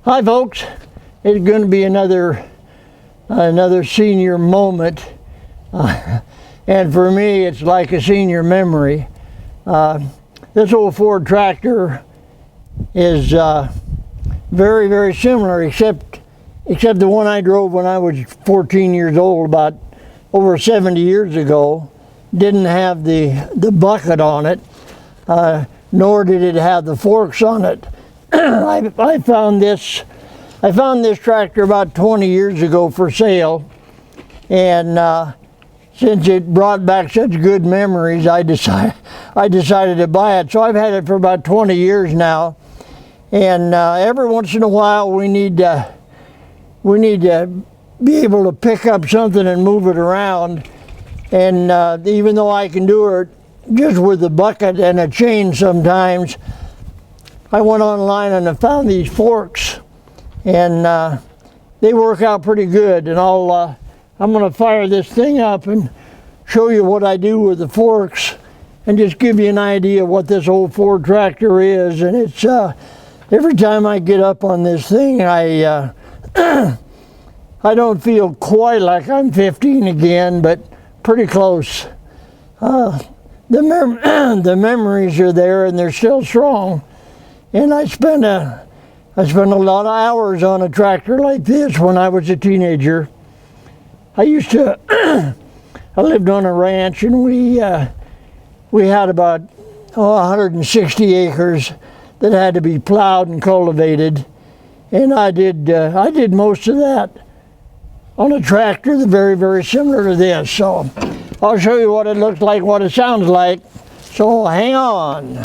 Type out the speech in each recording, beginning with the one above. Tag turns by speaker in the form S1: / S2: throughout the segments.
S1: Hi folks, it's going to be another senior moment, and for me it's like a senior memory. This old Ford tractor is very, very similar, except the one I drove when I was 14 years old, about over 70 years ago. Didn't have the bucket on it, nor did it have the forks on it. I found this tractor about 20 years ago for sale, and since it brought back such good memories, I decided to buy it. So I've had it for about 20 years now, and every once in a while we need to be able to pick up something and move it around. And even though I can do it just with a bucket and a chain sometimes, I went online and I found these forks, and they work out pretty good. And I'm going to fire this thing up and show you what I do with the forks, and just give you an idea of what this old Ford tractor is. And it's every time I get up on this thing, I don't feel quite like I'm 15 again, but pretty close. The memories are there, and they're still strong. And I spent a lot of hours on a tractor like this when I was a teenager. I lived on a ranch, and we had about 160 acres that had to be plowed and cultivated, and I did most of that on a tractor that's very, very similar to this. So I'll show you what it looks like, what it sounds like. So hang on.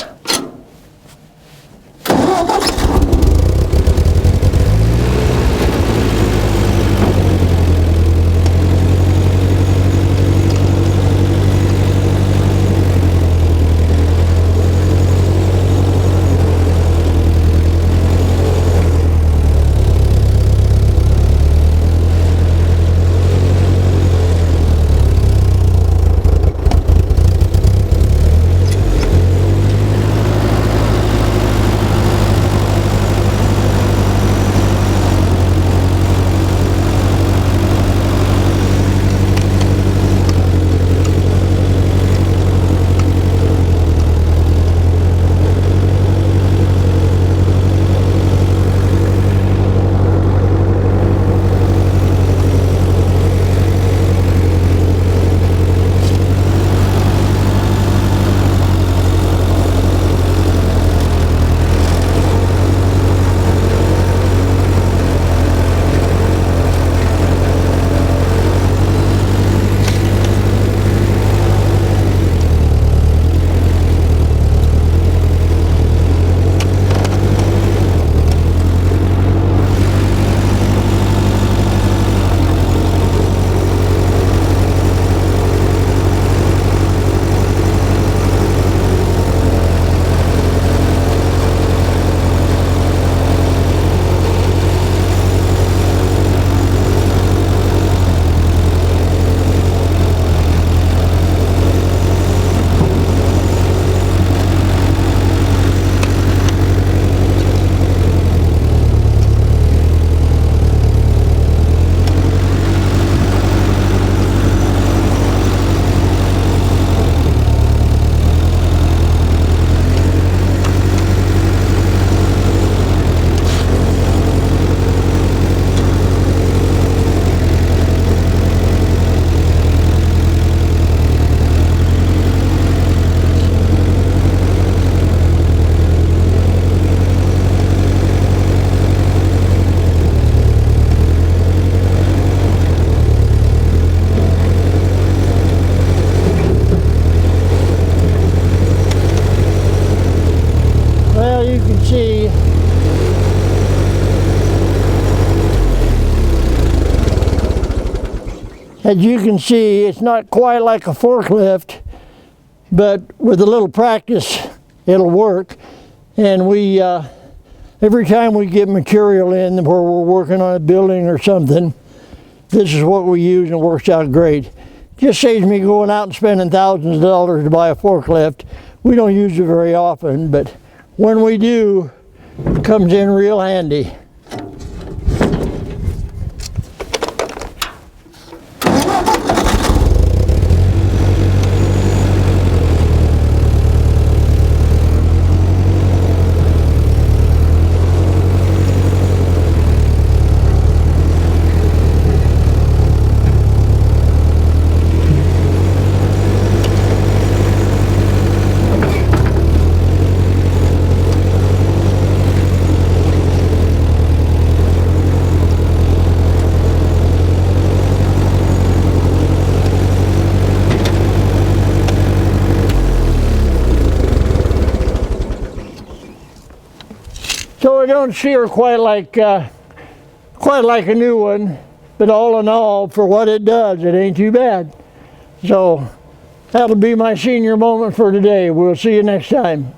S1: As you can see, it's not quite like a forklift, but with a little practice, it'll work. And we, every time we get material in where we're working on a building or something, this is what we use, and it works out great. Just saves me going out and spending thousands of dollars to buy a forklift. We don't use it very often, but when we do, it comes in real handy. don't see her quite like a new one, but all in all, for what it does, it ain't too bad. So that'll be my senior moment for today. We'll see you next time.